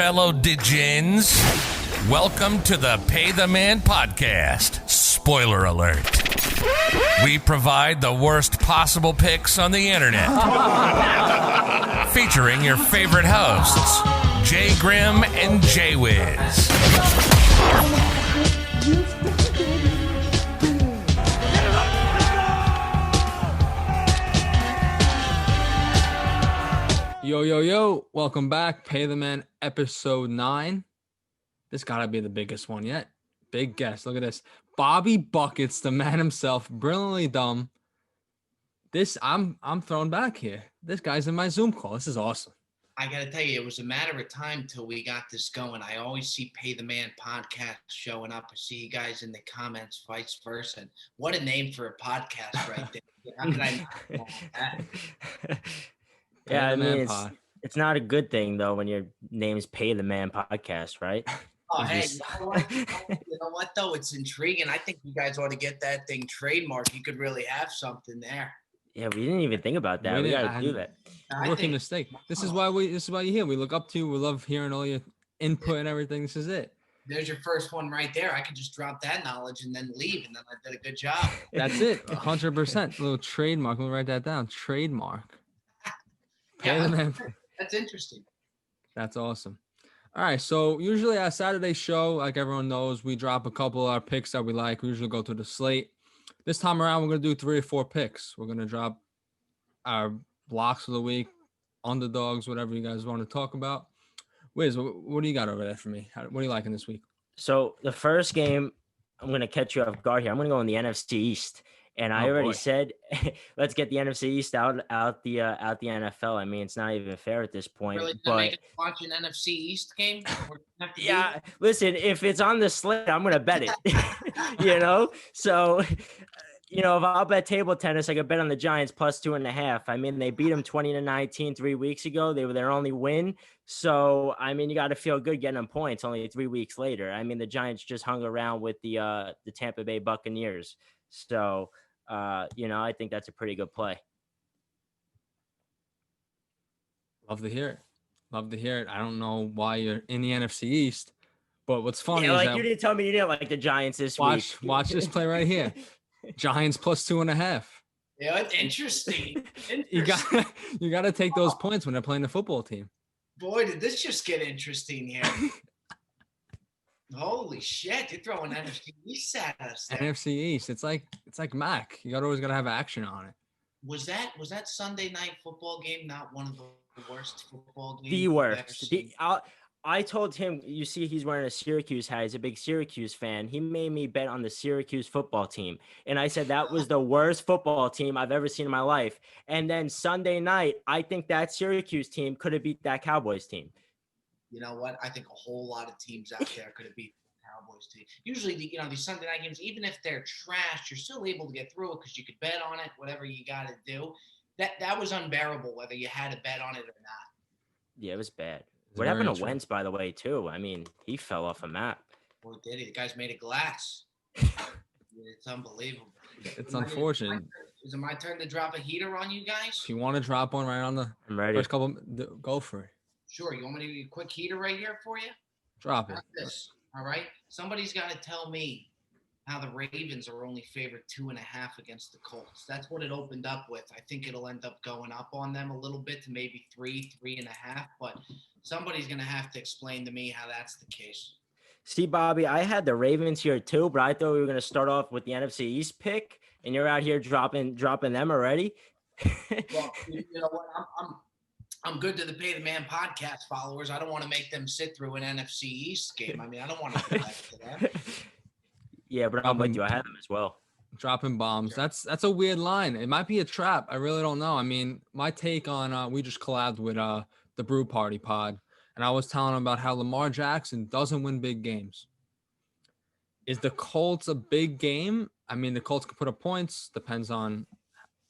fellow degens. Welcome to the Pay the Man podcast. Spoiler alert. We provide the worst possible picks on the internet. Featuring your favorite hosts, Jay Grimm and Jay Wiz. Yo, welcome back. Pay the Man, episode 9. This gotta be the biggest one yet. Big guest. Look at this. Bobby Buckets, the man himself, brilliantly dumb. I'm thrown back here. This guy's in my Zoom call. This is awesome. I gotta tell you, it was a matter of time till we got this going. I always see Pay the Man podcast showing up. I see you guys in the comments, vice versa. And what a name for a podcast right there. How could I not know that? Yeah, I mean, it's not a good thing, though, when your name is Pay the Man podcast, right? Oh, hey, you know what, though? It's intriguing. I think you guys ought to get that thing trademarked. You could really have something there. Yeah, we didn't even think about that. We got to do that. Rookie mistake. This is why you're here. We look up to you. We love hearing all your input and everything. This is it. There's your first one right there. I could just drop that knowledge and then leave, and then I did a good job. That's it. 100%. Little trademark. We'll write that down. Trademark. Yeah, that's interesting. That's awesome. All right, so usually our Saturday show, like everyone knows, we drop a couple of our picks that we like. We usually go through the slate. This time around, we're going to do 3 or 4 picks. We're going to drop our blocks of the week, underdogs, whatever you guys want to talk about. Wiz, what do you got over there for me? What are you liking this week? So the first game, I'm going to catch you off guard here. I'm going to go in the NFC East. And I already said, let's get the NFC East out the NFL. I mean, it's not even fair at this point. Really, but watch an NFC East game. Yeah, listen, if it's on the slate, I'm gonna bet it. So, if I'll bet table tennis, I could bet on the Giants plus 2.5. I mean, they beat them 20-19 3 weeks ago. They were their only win. So, I mean, you got to feel good getting them points only 3 weeks later. I mean, the Giants just hung around with the Tampa Bay Buccaneers. So. I think that's a pretty good play. Love to hear it. I don't know why you're in the NFC East, but what's funny is that you didn't tell me you didn't like the Giants this week. Watch this play right here. Giants plus 2.5. Yeah, it's interesting. You got to take those points when they're playing the football team. Boy, did this just get interesting here. Holy shit, you're throwing NFC East at us there. NFC East. It's like Mac. You always gotta have action on it. Was that Sunday night football game not one of the worst football games? The worst. I told him, you see he's wearing a Syracuse hat. He's a big Syracuse fan. He made me bet on the Syracuse football team. And I said that was the worst football team I've ever seen in my life. And then Sunday night, I think that Syracuse team could have beat that Cowboys team. You know what? I think a whole lot of teams out there could have beat the Cowboys team. Usually, these Sunday night games, even if they're trash, you're still able to get through it because you could bet on it, whatever you got to do. That was unbearable, whether you had to bet on it or not. Yeah, it was bad. What happened to Wentz, by the way, too? I mean, he fell off a map. Boy, did he? The guy's made of glass. It's unbelievable. It's unfortunate. Is it my turn to drop a heater on you guys? If you want to drop one right on the first couple, go for it. Sure. You want me to do a quick heater right here for you? Drop it. This. All right. Somebody's got to tell me how the Ravens are only favored 2.5 against the Colts. That's what it opened up with. I think it'll end up going up on them a little bit to maybe 3.5. But somebody's going to have to explain to me how that's the case. See, Bobby, I had the Ravens here too, but I thought we were going to start off with the NFC East pick, and you're out here dropping them already. Well, you know what? I'm good to the Pay the Man podcast followers. I don't want to make them sit through an NFC East game. I mean, I don't want to do that to them. Yeah, but I'm with you. I have them as well. Dropping bombs. Sure. That's a weird line. It might be a trap. I really don't know. I mean, my take on we just collabed with the Brew Party pod, and I was telling them about how Lamar Jackson doesn't win big games. Is the Colts a big game? I mean, the Colts could put up points. Depends on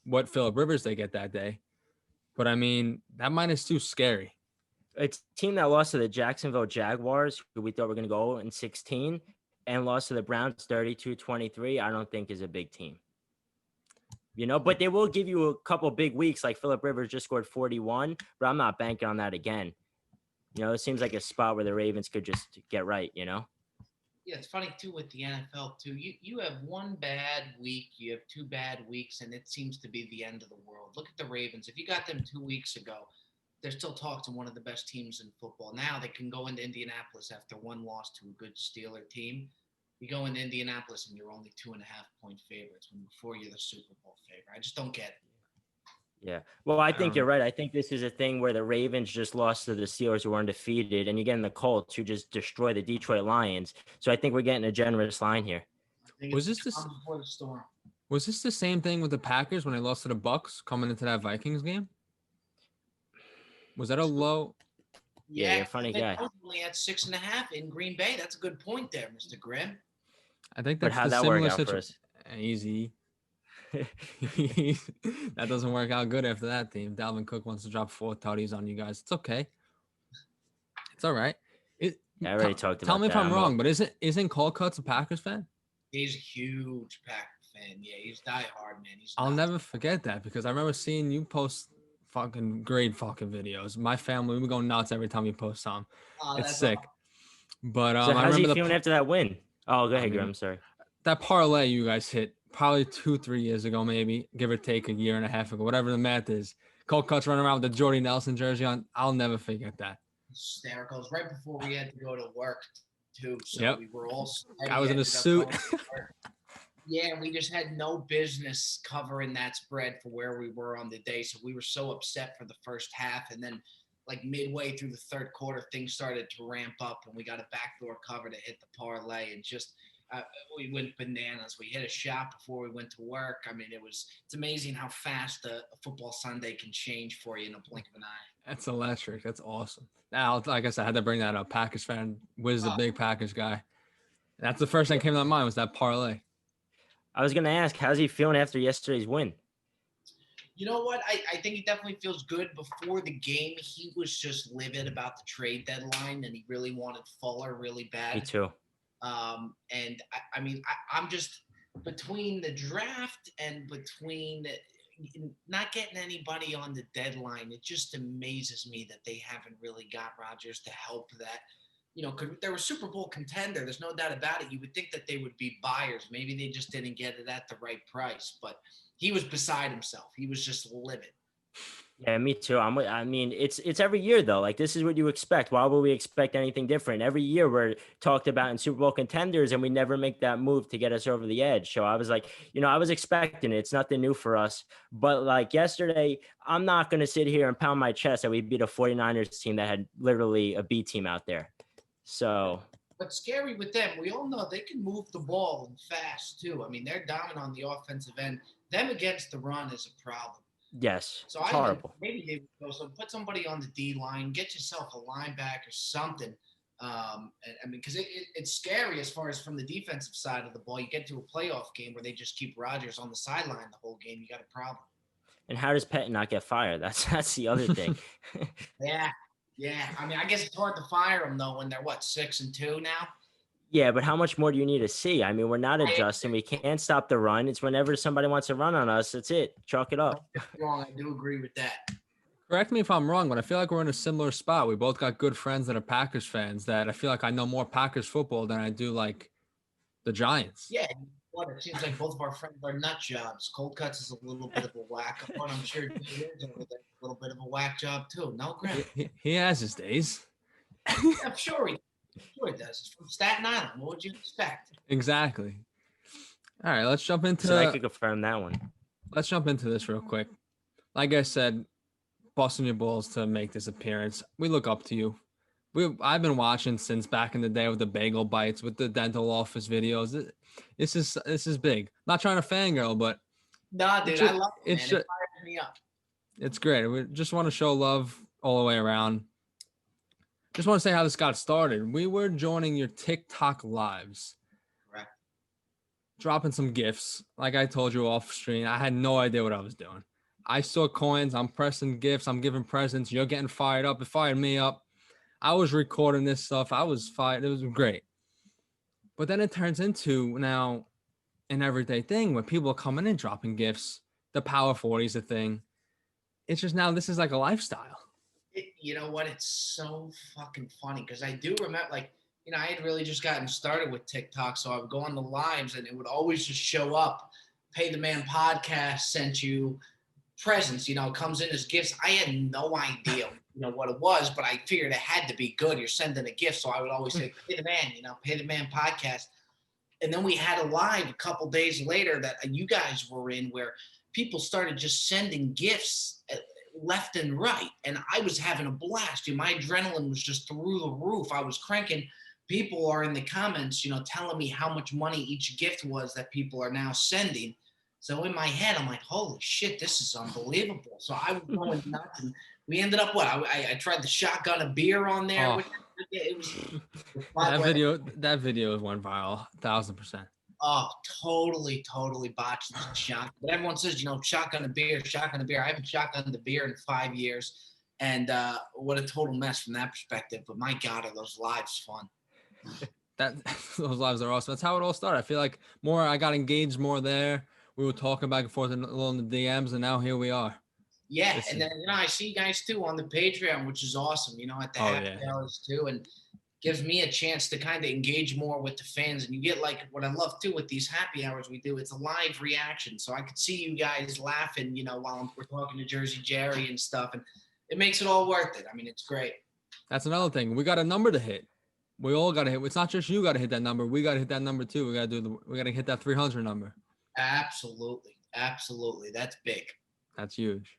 what Phillip Rivers they get that day. But, I mean, that -2 is scary. It's a team that lost to the Jacksonville Jaguars, who we thought were going to go in 16, and lost to the Browns 32-23, I don't think is a big team. But they will give you a couple big weeks, like Phillip Rivers just scored 41, but I'm not banking on that again. You know, it seems like a spot where the Ravens could just get right, you know? Yeah, it's funny too with the NFL too. You have one bad week, you have 2 bad weeks, and it seems to be the end of the world. Look at the Ravens. If you got them 2 weeks ago, they're still talked to one of the best teams in football. Now they can go into Indianapolis after one loss to a good Steeler team. You go into Indianapolis and you're only 2.5 point favorites when before you're the Super Bowl favorite. I just don't get it. Yeah. Well, I think you're right. I think this is a thing where the Ravens just lost to the Steelers who were undefeated, and you're getting the Colts who just destroy the Detroit Lions. So I think we're getting a generous line here. I think Was it's this the calm before the storm? Was this the same thing with the Packers when they lost to the Bucks coming into that Vikings game? Was that a low? Yeah, you're a funny I think guy. I was only at 6.5 in Green Bay. That's a good point there, Mr. Grimm. I think But that's how'd the that work similar out for situation. us? Easy. That doesn't work out good after that team. Dalvin Cook wants to drop 4 tutties on you guys. It's okay. It's all right. Yeah, I already talked Tell about me if that. I'm wrong, but isn't Colcutt's a Packers fan? He's a huge Packer fan. Yeah, he's diehard, man. He's I'll nuts. never forget that because I remember seeing you post fucking great fucking videos. My family, we go nuts every time you post some. Oh, It's that's sick. awesome. But So I how's he remember feeling after that win? Oh, go ahead, mean, Grim. Sorry. that parlay you guys hit probably 2-3 years ago, maybe give or take a year and a half ago, whatever the math is. Colcutt's running around with the Jordy Nelson jersey on. I'll never forget that. Hysterical. It was right before we had to go to work, too. So Yep. we were all sweaty, I was in a ended up suit. going to work. Yeah, we just had no business covering that spread for where we were on the day. So we were so upset for the first half. And then, like, midway through the third quarter, things started to ramp up, and we got a backdoor cover to hit the parlay. And just we went bananas. We hit a shot before we went to work. I mean, it's amazing how fast a football Sunday can change for you in a blink of an eye. That's electric. That's awesome. Now, like I said, I had to bring that up. Packers fan, Wiz the big Packers guy. That's the first thing that came to my mind was that parlay. I was gonna ask, how's he feeling after yesterday's win? You know what? I think he definitely feels good. Before the game, he was just livid about the trade deadline, and he really wanted Fuller really bad. Me too. And I mean, I'm just between the draft and between not getting anybody on the deadline, it just amazes me that they haven't really got Rodgers to help that. You know, they're a Super Bowl contender. There's no doubt about it. You would think that they would be buyers. Maybe they just didn't get it at the right price. But he was beside himself. He was just livid. Yeah, me too. I mean, it's every year though. Like this is what you expect. Why would we expect anything different? Every year we're talked about in Super Bowl contenders, and we never make that move to get us over the edge. So I was like, I was expecting it. It's nothing new for us. But like yesterday, I'm not going to sit here and pound my chest that we beat a 49ers team that had literally a B team out there. So. But scary with them, we all know they can move the ball and fast too. I mean, they're dominant on the offensive end. Them against the run is a problem. Yes, so it's I horrible. Maybe they would go. So put somebody on the D line, get yourself a linebacker, something. I mean, because it's scary as far as from the defensive side of the ball. You get to a playoff game where they just keep Rodgers on the sideline the whole game. You got a problem. And how does Pett not get fired? That's the other thing. Yeah. I mean, I guess it's hard to fire them though when they're 6-2 now. Yeah, but how much more do you need to see? I mean, we're not adjusting. We can't stop the run. It's whenever somebody wants to run on us, that's it. Chalk it up. Wrong. I do agree with that. Correct me if I'm wrong, but I feel like we're in a similar spot. We both got good friends that are Packers fans that I feel like I know more Packers football than I do like the Giants. Yeah. It seems like both of our friends are nut jobs. Cold Cuts is a little bit of a whack up one. I'm sure he is over there, a little bit of a whack job too. No, Graham. He has his days. I'm sure he does. It's from Staten Island. What would you expect? Exactly. All right, let's jump into. So I could confirm that one. Let's jump into this real quick. Like I said, busting your balls to make this appearance. We look up to you. I've been watching since back in the day with the bagel bites, with the dental office videos. This is big. Not trying to fangirl, but nah, dude, I love it, man. It fires me up. It's great. We just want to show love all the way around. Just want to say how this got started. We were joining your TikTok lives. Correct. Dropping some gifts. Like I told you off stream, I had no idea what I was doing. I saw coins. I'm pressing gifts. I'm giving presents. You're getting fired up. It fired me up. I was recording this stuff. I was fired. It was great. But then it turns into now an everyday thing where people are coming in, dropping gifts. The Power 40 is a thing. It's just now this is like a lifestyle. You know what? It's so fucking funny because I do remember, like, I had really just gotten started with TikTok, so I would go on the lives and it would always just show up. Pay the Man podcast sent you presents, it comes in as gifts. I had no idea, what it was, but I figured it had to be good. You're sending a gift. So I would always say, Pay the Man, Pay the Man podcast. And then we had a live a couple days later that you guys were in where people started just sending gifts left and right. And I was having a blast. My adrenaline was just through the roof. I was cranking. People are in the comments, telling me how much money each gift was that people are now sending. So in my head, I'm like, holy shit, this is unbelievable. So I was going nuts. And we ended up, I tried the shotgun of beer on there. Oh. It was that video went viral, 1,000%. Oh, totally botched the shot. But everyone says, shotgun of beer. I haven't shotgunned the beer in 5 years. And what a total mess from that perspective. But my God, are those lives fun. Those lives are awesome. That's how it all started. I feel like I got engaged more there. We were talking back and forth a little in the DMs, and now here we are. Yeah, and then I see you guys too on the Patreon, which is awesome. At the happy hours too, and gives me a chance to kind of engage more with the fans. And you get like what I love too with these happy hours we do. It's a live reaction, so I could see you guys laughing, while we're talking to Jersey Jerry and stuff, and it makes it all worth it. I mean, it's great. That's another thing. We got a number to hit. We all got to hit. It's not just you got to hit that number. We got to hit that number too. We got to hit that 300 number. Absolutely. That's big. That's huge.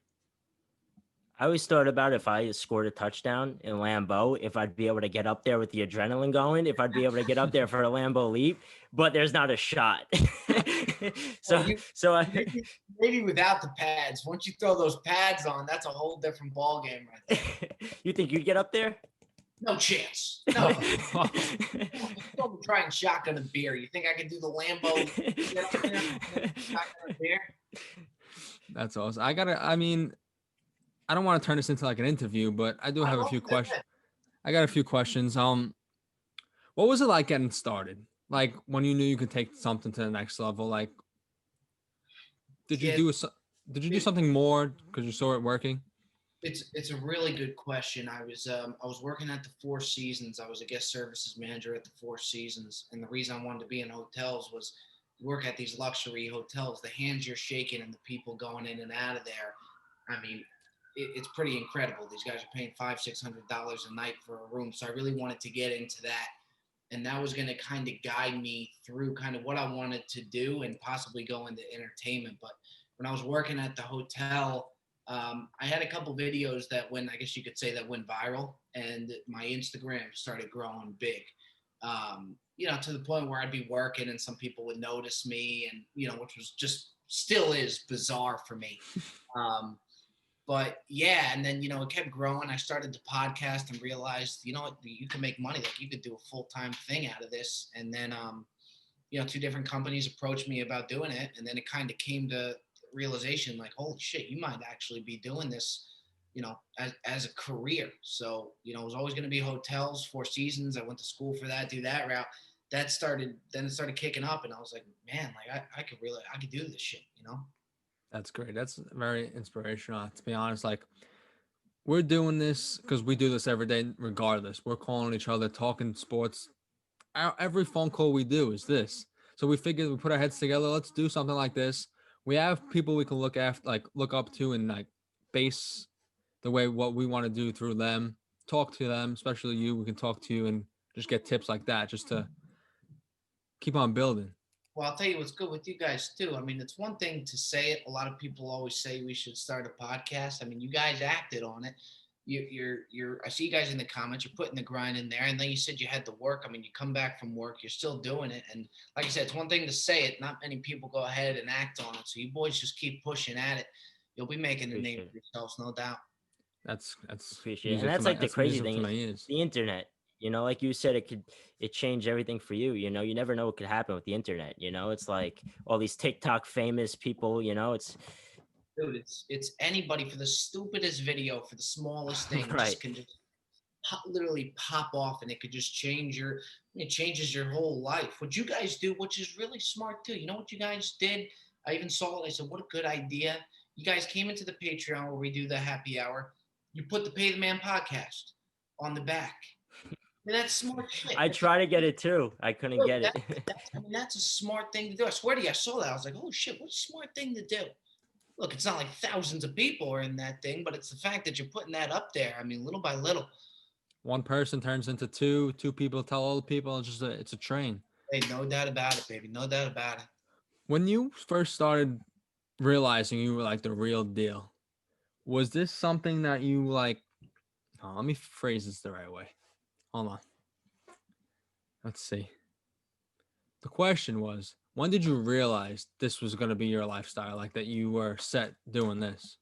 I always thought about if I scored a touchdown in Lambeau, if I'd be able to get up there with the adrenaline going, if I'd be able to get up there for a Lambeau leap, but there's not a shot. Maybe without the pads. Once you throw those pads on, that's a whole different ball game right there. You think you'd get up there? No chance. No. Don't try and shotgun a beer. You think I could do the Lambeau? Shotgun a beer? That's awesome. I don't want to turn this into like an interview, but I do have a few questions. I got a few questions. What was it like getting started? Like when you knew you could take something to the next level? Like, did you do something more because you saw it working? It's a really good question. I was working at the Four Seasons. I was a guest services manager at the Four Seasons, and the reason I wanted to be in hotels was work at these luxury hotels. The hands you're shaking and the people going in and out of there. I mean, it's pretty incredible. These guys are paying $500-$600 a night for a room. So I really wanted to get into that. And that was going to kind of guide me through kind of what I wanted to do and possibly go into entertainment. But when I was working at the hotel, I had a couple videos that went viral, and my Instagram started growing big. To the point where I'd be working and some people would notice me, and, which was just still is bizarre for me. But yeah, and then, it kept growing. I started to podcast and realized, you can make money. Like you could do a full-time thing out of this. And then, 2 different companies approached me about doing it. And then it kind of came to realization like, holy shit, you might actually be doing this, as a career. So, it was always going to be hotels, Four Seasons. I went to school for that, do that route. Then it started kicking up, and I was like, man, like I could do this shit, That's great. That's very inspirational. To be honest, like we're doing this because we do this every day regardless. We're calling each other, talking sports. Every phone call we do is this. So we figured we put our heads together. Let's do something like this. We have people we can look up to and like base the way what we want to do through them, talk to them, especially you. We can talk to you and just get tips like that just to keep on building. Well, I'll tell you what's good with you guys too. I mean, it's one thing to say it. A lot of people always say we should start a podcast. I mean, you guys acted on it. I see you guys in the comments, you're putting the grind in there. And then you said you had to work. I mean, you come back from work, you're still doing it. And like I said, it's one thing to say it. Not many people go ahead and act on it. So you boys just keep pushing at it. You'll be making a name for yourselves, no doubt. That's appreciate. And that's like the crazy thing is the internet. Like you said, it changed everything for you. You never know what could happen with the internet. It's like all these TikTok famous people, it's. Dude, it's anybody for the stupidest video, for the smallest thing, right. can just literally pop off, and it could just it changes your whole life. What you guys do, which is really smart too. You know what you guys did? I even saw it. I said, what a good idea. You guys came into the Patreon where we do the happy hour. You put the Pay the Man podcast on the back. I mean, that's smart shit. I try to get it too. I couldn't get it. That's a smart thing to do. I swear to you, I saw that. I was like, oh shit, what a smart thing to do. Look, it's not like thousands of people are in that thing, but it's the fact that you're putting that up there. I mean, little by little. One person turns into two people tell all the people. It's a train. Hey, no doubt about it, baby. No doubt about it. When you first started realizing you were like the real deal, was this something that you like? Oh, let me phrase this the right way. Hold on. Let's see. The question was, when did you realize this was going to be your lifestyle? Like that you were set doing this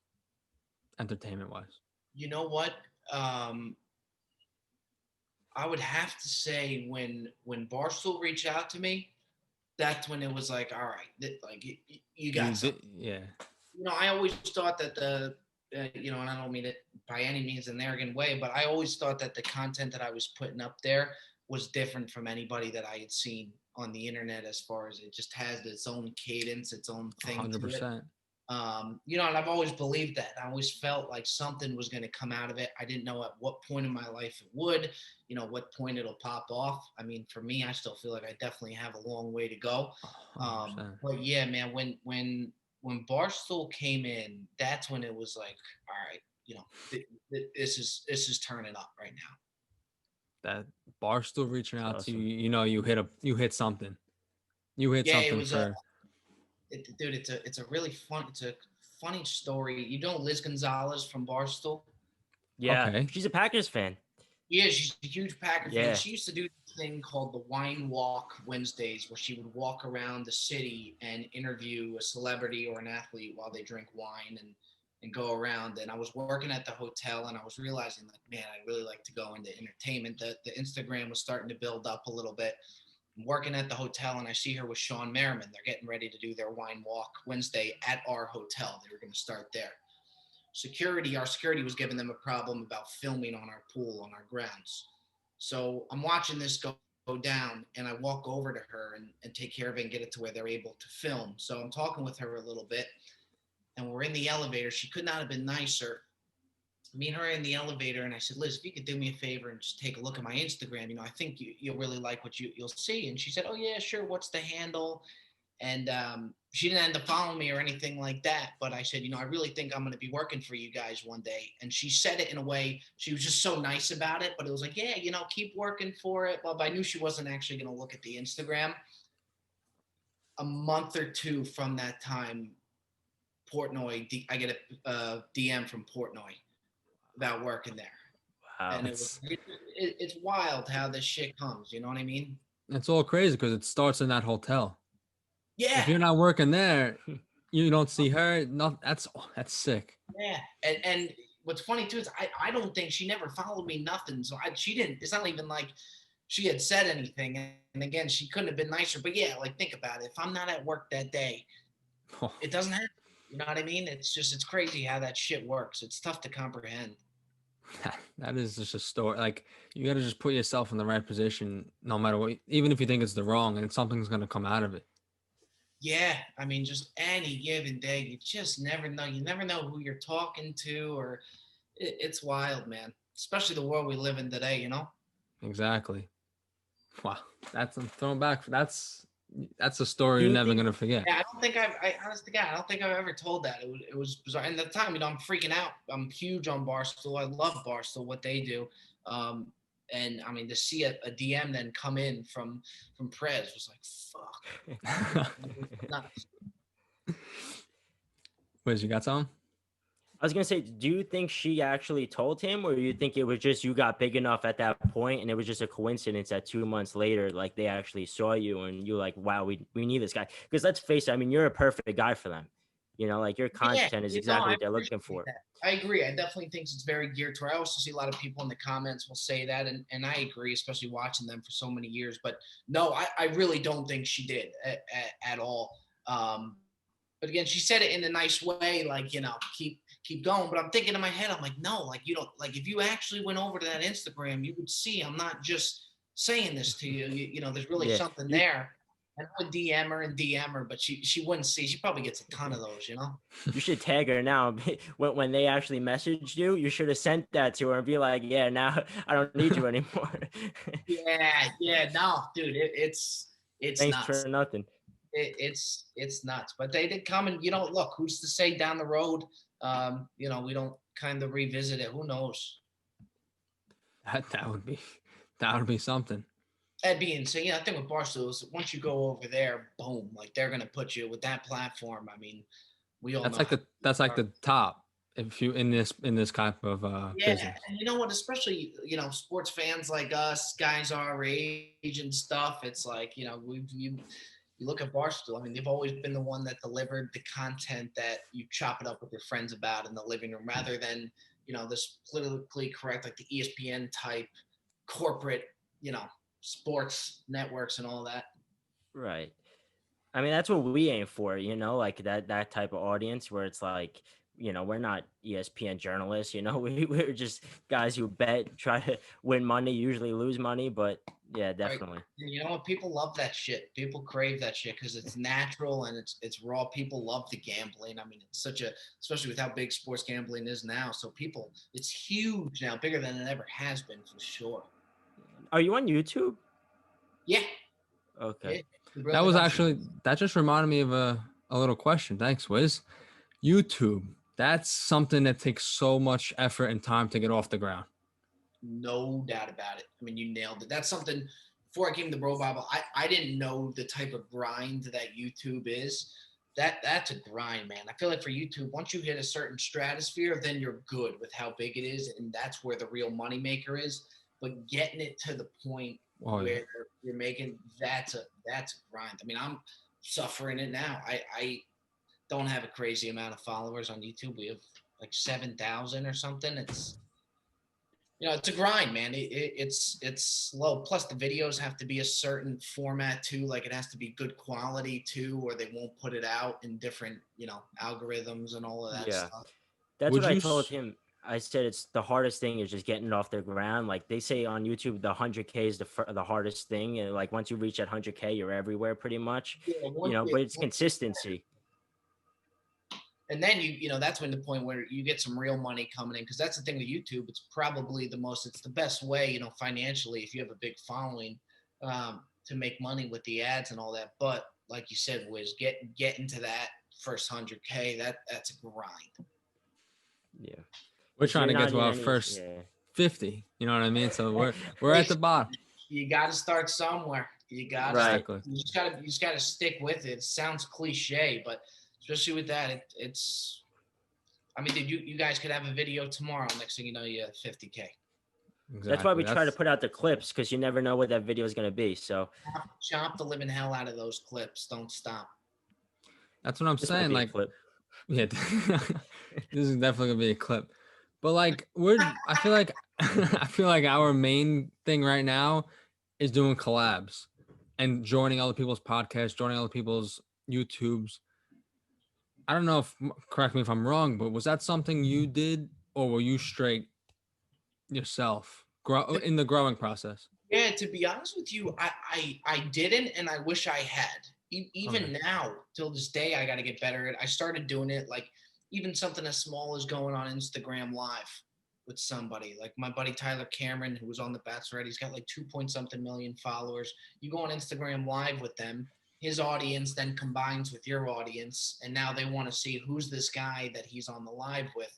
entertainment wise? You know what? I would have to say when Barstool reached out to me, that's when it was like, all right, like you got something. Yeah. You know, I always thought that you know, and I don't mean it by any means in an arrogant way, but I always thought that the content that I was putting up there was different from anybody that I had seen on the internet, as far as it just has its own cadence, its own thing. 100%. You know, and I've always believed that. I always felt like something was going to come out of it. I didn't know at what point in my life it would, you know, what point it'll pop off. I mean, for me, I still feel like I definitely have a long way to go. But yeah, man, when Barstool came in, that's when it was like, all right, you know, this is turning up right now. That Barstool reaching out Awesome. to you, you know, you hit something. You hit something it was for. Dude, it's a really funny story. You know Liz Gonzalez from Barstool? Yeah, Okay. she's a Packers fan. Yeah, she's a huge Packer Yeah. fan. She used to do this thing called the Wine Walk Wednesdays, where she would walk around the city and interview a celebrity or an athlete while they drink wine and go around. And I was working at the hotel, and I was realizing, like, man, I'd really like to go into entertainment. The Instagram was starting to build up a little bit. I'm working at the hotel, and I see her with Sean Merriman. They're getting ready to do their Wine Walk Wednesday at our hotel. They were going to start there. Our security was giving them a problem about filming on our pool, on our grounds. So I'm watching this go down, and I walk over to her and take care of it and get it to where they're able to film. So I'm talking with her a little bit, and we're in the elevator. She could not have been nicer. Me and her are in the elevator, and I said, Liz, if you could do me a favor and just take a look at my Instagram, you know, I think you'll really like what you'll see. And she said, oh yeah, sure. What's the handle? And she didn't end up following me or anything like that. But I said, you know, I really think I'm going to be working for you guys one day. And she said it in a way, she was just so nice about it. But it was like, yeah, you know, keep working for it. But I knew she wasn't actually going to look at the Instagram. A month or two from that time, Portnoy, I get a DM from Portnoy about working there. Wow. And it's wild how this shit comes. You know what I mean? It's all crazy because it starts in that hotel. Yeah. If you're not working there, you don't see her. No, that's sick. Yeah. And what's funny too is I don't think she never followed me, nothing. So she didn't. It's not even like she had said anything. And again, she couldn't have been nicer. But yeah, like think about it. If I'm not at work that day, it doesn't happen. You know what I mean? It's crazy how that shit works. It's tough to comprehend. That is just a story. Like, you got to just put yourself in the right position, no matter what, even if you think it's the wrong, and something's going to come out of it. Yeah, I mean, just any given day, you just never know. You never know who you're talking to, or it's wild, man. Especially the world we live in today, you know? Exactly. Wow, I'm throwing back. That's a story you're never gonna forget. Yeah, I don't think honest to God, I don't think I've ever told that. It was bizarre. And at the time, you know, I'm freaking out. I'm huge on Barstool. I love Barstool, what they do. And I mean, to see a DM then come in from Prez was like, fuck. Nuts. Wiz, you got something? I was gonna say, do you think she actually told him, or you think it was just you got big enough at that point and it was just a coincidence that 2 months later, like they actually saw you and you're like, wow, we need this guy? Because let's face it, I mean, you're a perfect guy for them. You know, like your content is exactly what they're looking for. That. I agree. I definitely think it's very geared to her. I also see a lot of people in the comments will say that, and I agree, especially watching them for so many years. But no, I really don't think she did at all. But again, she said it in a nice way, like, you know, keep going. But I'm thinking in my head, I'm like, no, like, you don't, like, if you actually went over to that Instagram, you would see I'm not just saying this to you. You know, there's really something there. And I would DM her, but she wouldn't see. She probably gets a ton of those, you know? You should tag her now. When they actually messaged you, you should have sent that to her and be like, yeah, now I don't need you anymore. Yeah, no, dude, it's Thanks nuts. for nothing. It's nuts. But they did come and, look, who's to say down the road, we don't kind of revisit it. Who knows? That would be something. That being said, I think with Barstool is once you go over there, boom, like they're gonna put you with that platform. I mean, we all That's know like the top if you in this type of business. And you know what? Especially sports fans like us, guys our age and stuff. It's like you look at Barstool. I mean, they've always been the one that delivered the content that you chop it up with your friends about in the living room, rather than this politically correct like the ESPN type corporate sports networks and all that. Right. I mean, that's what we aim for, like that type of audience where it's like, we're not ESPN journalists, we're just guys who bet, try to win money, usually lose money, but yeah, definitely. Right. And you know what? People love that shit. People crave that shit because it's natural and it's raw. People love the gambling. I mean, it's especially with how big sports gambling is now. So it's huge now, bigger than it ever has been for sure. Are you on YouTube? Yeah. Okay. Yeah. That just reminded me of a little question. Thanks, Wiz. YouTube. That's something that takes so much effort and time to get off the ground. No doubt about it. I mean, you nailed it. That's something. Before I came to Bro Bible, I didn't know the type of grind that YouTube is. That's a grind, man. I feel like for YouTube, once you hit a certain stratosphere, then you're good with how big it is, and that's where the real moneymaker is. But getting it to the point where you're making that's a grind. I mean, I'm suffering it now. I don't have a crazy amount of followers on YouTube. We have like 7,000 or something. It's it's a grind, man. It's slow. Plus the videos have to be a certain format too. Like it has to be good quality too, or they won't put it out in different, algorithms and all of that stuff. That's what I told him. I said it's the hardest thing is just getting it off the ground. Like they say on YouTube, the 100K is the hardest thing. And like once you reach that 100K, you're everywhere pretty much. But it's consistency. And then that's when the point where you get some real money coming in, because that's the thing with YouTube. It's probably it's the best way, financially, if you have a big following, to make money with the ads and all that. But like you said, Wiz, get into that first 100K. That's a grind. Yeah, we're trying to get to our first 50. You know what I mean? So we're at the bottom. You got to start somewhere. You got to. You just got to stick with it. It sounds cliche, but especially with that, it's. I mean, you guys could have a video tomorrow. Next thing you know, you have 50K. Exactly. That's why we try to put out the clips, because you never know what that video is going to be. So chop the living hell out of those clips. Don't stop. That's what I'm saying. Like, yeah, this is definitely gonna be a clip. But like, I feel like our main thing right now is doing collabs and joining other people's podcasts, joining other people's YouTubes. I don't know correct me if I'm wrong, but was that something you did, or were you straight yourself in the growing process? Yeah, to be honest with you, I didn't, and I wish I had. Even now, till this day, I got to get better at it. I started doing it, like even something as small as going on Instagram Live with somebody. Like my buddy Tyler Cameron, who was on The Bachelorette, he's got like 2-point-something million followers. You go on Instagram Live with them. His audience then combines with your audience, and now they want to see who's this guy that he's on the live with.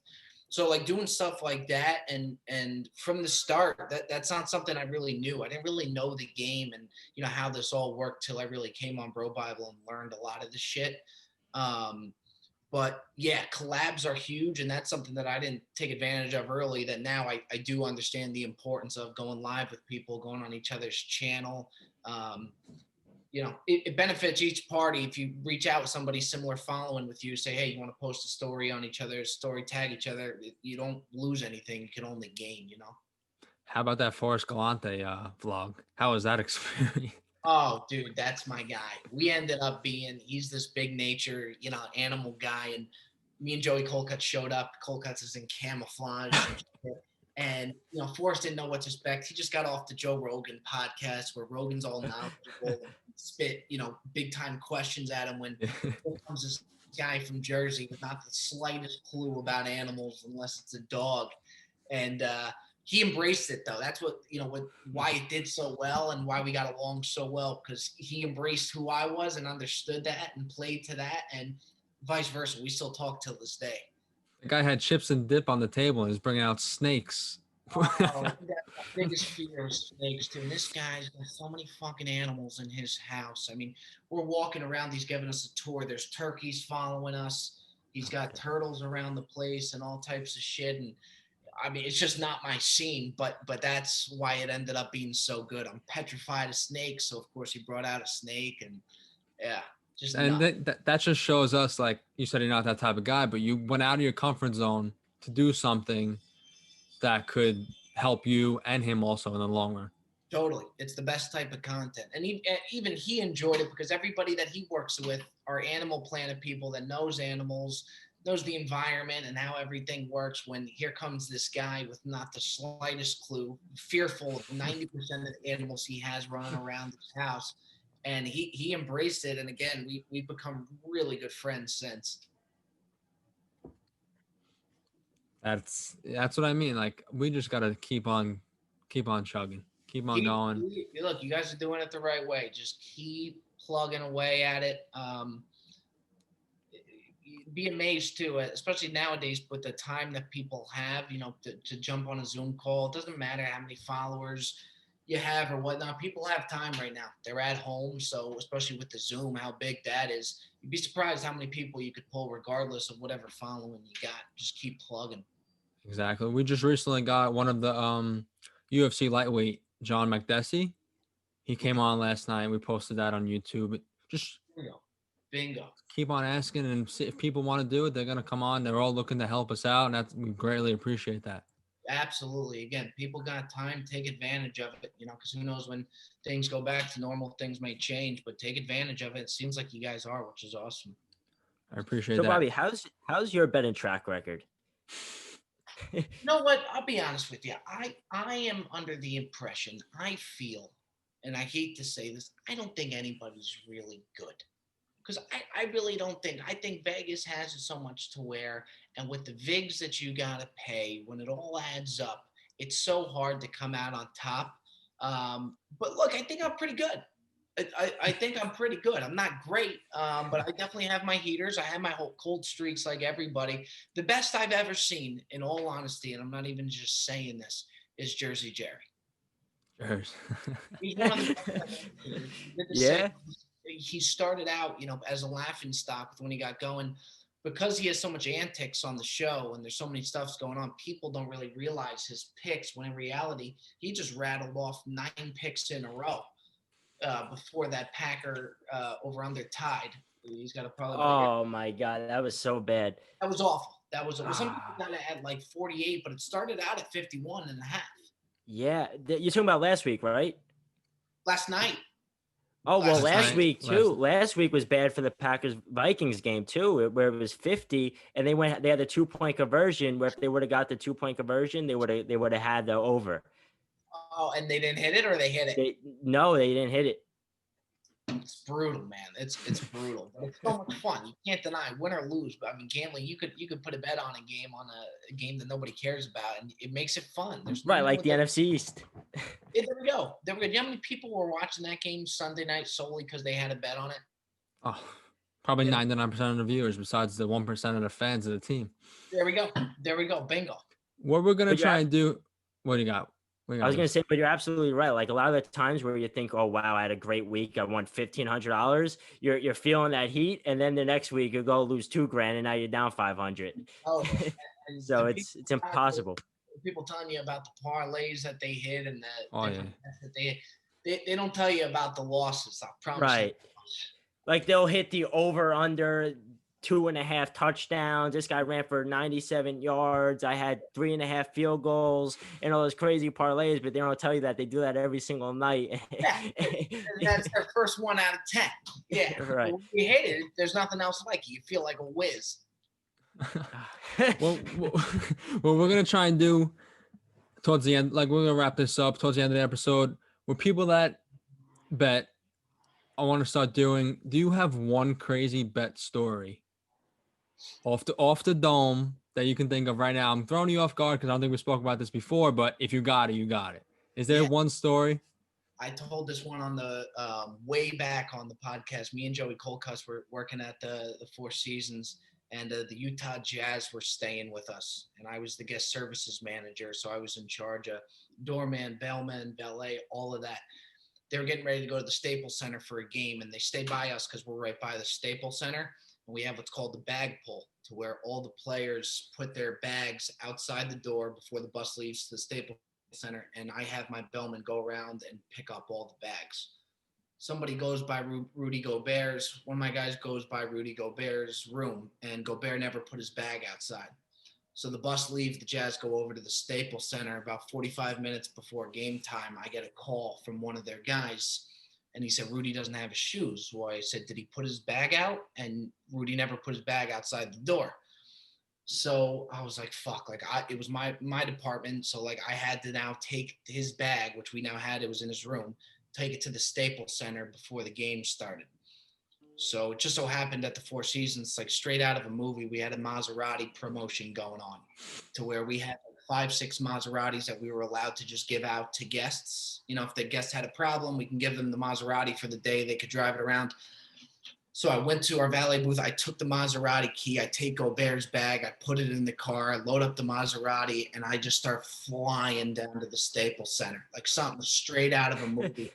So like doing stuff like that, and from the start, that's not something I really knew. I didn't really know the game and how this all worked till I really came on Bro Bible and learned a lot of the shit. But yeah, collabs are huge, and that's something that I didn't take advantage of early. That now I do understand the importance of going live with people, going on each other's channel. It benefits each party if you reach out with somebody similar following with you, say, hey, you want to post a story on each other's story, tag each other. You don't lose anything. You can only gain, How about that Forrest Galante vlog? How was that experience? Oh, dude, that's my guy. We ended up he's this big nature, animal guy. And me and Joey Colcutt showed up. Colcutt is in camouflage. And, Forrest didn't know what to expect. He just got off the Joe Rogan podcast where Rogan's all knowledgeable. spit, big time questions at him when here comes this guy from Jersey with not the slightest clue about animals unless it's a dog. And he embraced it though. That's why it did so well and why we got along so well, because he embraced who I was and understood that and played to that, and vice versa. We still talk till this day. The guy had chips and dip on the table and he's bringing out snakes. Oh, my biggest fear is snakes too. And this guy's got so many fucking animals in his house. I mean, we're walking around. He's giving us a tour. There's turkeys following us. He's got turtles around the place and all types of shit. And I mean, it's just not my scene, but that's why it ended up being so good. I'm petrified of snakes, so of course he brought out a snake, and yeah, just that just shows us, like you said, you're not that type of guy, but you went out of your comfort zone to do something that could help you and him also in the long run. Totally. It's the best type of content. And even he enjoyed it, because everybody that he works with are Animal Planet people that knows animals, knows the environment and how everything works. When here comes this guy with not the slightest clue, fearful of 90% of the animals he has running around his house. And he embraced it. And again, we've become really good friends since. That's what I mean. Like, we just got to keep on chugging, keep on going. Look, you guys are doing it the right way. Just keep plugging away at it. Be amazed too, especially nowadays with the time that people have, to jump on a Zoom call. It doesn't matter how many followers you have or whatnot. People have time right now. They're at home. So especially with the Zoom, how big that is, you'd be surprised how many people you could pull regardless of whatever following you got. Just keep plugging. Exactly. We just recently got one of the UFC lightweight, John McDessie. He came on last night. We posted that on YouTube. Just Bingo. Keep on asking, and see if people want to do it, they're going to come on. They're all looking to help us out, and we greatly appreciate that. Absolutely. Again, people got time, take advantage of it, because who knows when things go back to normal, things may change, but take advantage of it. It seems like you guys are, which is awesome. I appreciate that. So, Bobby, how's your betting track record? You know what? I'll be honest with you. I am under the impression, I feel, and I hate to say this, I don't think anybody's really good. Because I really don't think. I think Vegas has it so much to where, and with the VIGs that you got to pay, when it all adds up, it's so hard to come out on top. But look, I think I'm pretty good. I think I'm pretty good. I'm not great, but I definitely have my heaters. I have my whole cold streaks like everybody. The best I've ever seen, in all honesty, and I'm not even just saying this, is Jersey Jerry. He's one of the best. Yeah. He started out, as a laughing stock when he got going, because he has so much antics on the show and there's so many stuffs going on. People don't really realize his picks, when in reality, he just rattled off 9 picks in a row before that Packer over under tied. He's got to probably. Oh my God, that was so bad. That was awful. Some people got it at like 48, but it started out at 51 and a half. Yeah, you're talking about last week, right? Last night. Oh, well, last week too. Last week was bad for the Packers-Vikings game too, where it was 50, and they had the 2-point conversion. Where if they would have got the 2-point conversion, they would have had the over. Oh, and they didn't hit it, or they hit it? No, they didn't hit it. It's brutal, man. It's brutal, but it's so much fun. You can't deny, win or lose. But I mean, gambling, you could put a bet on a game that nobody cares about, and it makes it fun. There's right, like the NFC East. Yeah, there we go. You know how many people were watching that game Sunday night solely because they had a bet on it? Oh, probably 99% of the viewers, besides the 1% of the fans of the team. There we go. Bingo. What we're gonna try and do? What do you got? I was going to say, but you're absolutely right. Like a lot of the times where you think, oh, wow, I had a great week. I won $1,500. You're feeling that heat. And then the next week you go lose $2,000 and now you're down 500. Oh, so it's impossible. People telling you about the parlays that they hit and that they don't tell you about the losses. I promise. Right. Like they'll hit the over under 2.5 touchdowns. This guy ran for 97 yards. I had 3.5 field goals and all those crazy parlays, but they don't tell you that they do that every single night. Yeah, that's their first 1 out of 10. Yeah, right. When you hit it, there's nothing else like it. You feel like a whiz. well, what we're gonna try and do towards the end, like we're gonna wrap this up towards the end of the episode, with people that bet, I want to start doing. Do you have one crazy bet story off the dome that you can think of right now? I'm throwing you off guard because I don't think we spoke about this before. But if you got it, you got it. Is there Yeah. one story? I told this one on the way back on the podcast. Me and Joey Colcuss were working at the Four Seasons, and the Utah Jazz were staying with us, and I was the guest services manager, so I was in charge of doorman, bellman, valet, all of that. They were getting ready to go to the Staples Center for a game, and they stayed by us because we're right by the Staples Center, and we have what's called the bag pull, to where all the players put their bags outside the door before the bus leaves to the Staples Center, and I have my bellman go around and pick up all the bags. Somebody goes by Rudy Gobert's. One of my guys goes by Rudy Gobert's room, and Gobert never put his bag outside. So the bus leaves, the Jazz go over to the Staples Center. About 45 minutes before game time, I get a call from one of their guys, and he said, Rudy doesn't have his shoes. Well, I said, did he put his bag out? And Rudy never put his bag outside the door. So I was like, fuck, like it was my department. So like I had to now take his bag, which we now had, it was in his room, take it to the Staples Center before the game started. So it just so happened at the Four Seasons, like straight out of a movie, we had a Maserati promotion going on, to where we had like 5-6 Maseratis that we were allowed to just give out to guests. You know, if the guest had a problem, we can give them the Maserati for the day. They could drive it around. So I went to our valet booth. I took the Maserati key. I take Gobert's bag. I put it in the car. I load up the Maserati, and I just start flying down to the Staples Center, like something straight out of a movie.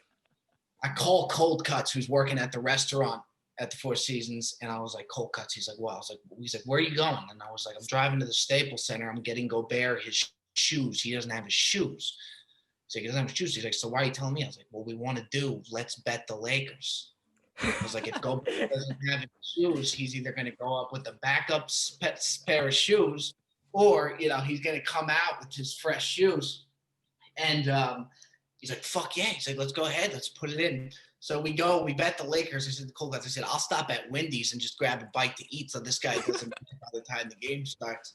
I call Cold Cuts, who's working at the restaurant at the Four Seasons, and I was like, Cold Cuts. He's like, well, he's like, where are you going? And I was like, I'm driving to the Staples Center. I'm getting Gobert his shoes. He doesn't have his shoes. He's like, he doesn't have his shoes. He's like, so why are you telling me? I was like, what we want to do, let's bet the Lakers. I was like, if Gobert doesn't have his shoes, he's either going to go up with a backup pair of shoes, or, you know, he's going to come out with his fresh shoes. And he's like, fuck yeah. He's like, let's go ahead. Let's put it in. So we bet the Lakers. I said, the Cold Cuts, I said, I'll stop at Wendy's and just grab a bite to eat so this guy doesn't by the time the game starts.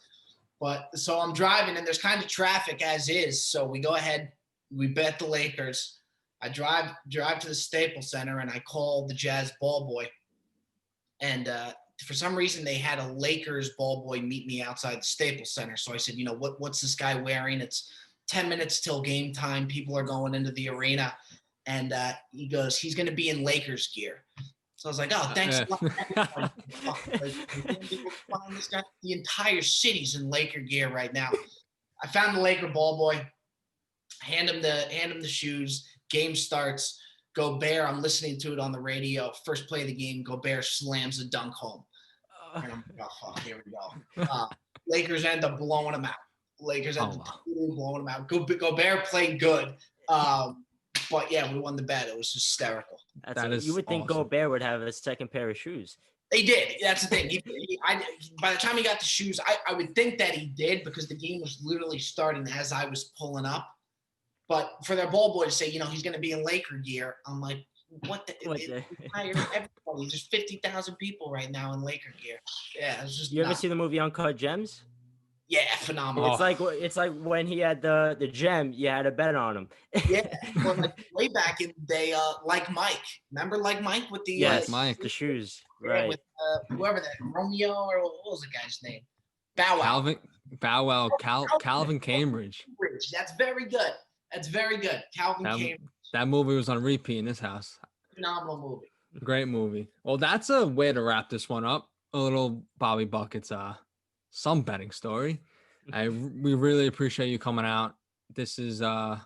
But so I'm driving, and there's kind of traffic as is. So we go ahead. We bet the Lakers. I drive to the Staples Center, and I call the Jazz ball boy. And for some reason, they had a Lakers ball boy meet me outside the Staples Center. So I said, you know, what's this guy wearing? It's 10 minutes till game time. People are going into the arena. And he goes, he's going to be in Lakers gear. So I was like, oh, thanks a lot. The entire city's in Laker gear right now. I found the Laker ball boy, hand him the shoes. Game starts. Gobert, I'm listening to it on the radio. First play of the game, Gobert slams a dunk home. And I'm like, oh, fuck, here we go. Lakers end up blowing him out. Blowing him out. Gobert played good. But yeah, we won the bet. It was hysterical. You would think awesome. Gobert would have a second pair of shoes. They did. That's the thing. By the time he got the shoes, I would think that he did, because the game was literally starting as I was pulling up. But for their ball boy to say, you know, he's going to be in Laker gear, I'm like, everybody, there's 50,000 people right now in Laker gear. Yeah, it's just. You ever see the movie Uncut Gems? Yeah, phenomenal. It's like when he had the gem, you had a bet on him. Yeah, well, like way back in the day, like Mike. Remember like Mike with the Mike, the shoes, right? With whoever that Romeo, or what was the guy's name? Bow Wow. Calvin Cambridge. That's very good. Calvin Cambridge. That movie was on repeat in this house. Phenomenal movie. Great movie. Well, that's a way to wrap this one up. A little Bobby Buckets some betting story. We really appreciate you coming out. This is a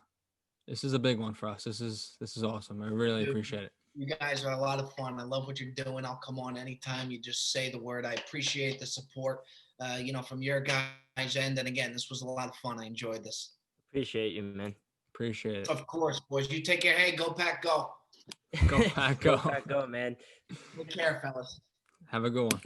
big one for us. This is awesome. I really appreciate it. You guys are a lot of fun. I love what you're doing. I'll come on anytime. You just say the word. I appreciate the support, from your guys' end. And again, this was a lot of fun. I enjoyed this. Appreciate you, man. Appreciate it. Of course, boys. You take care. Hey, go Pack, go. Go Pack, go. Go Pack, go, man. Take care, fellas. Have a good one.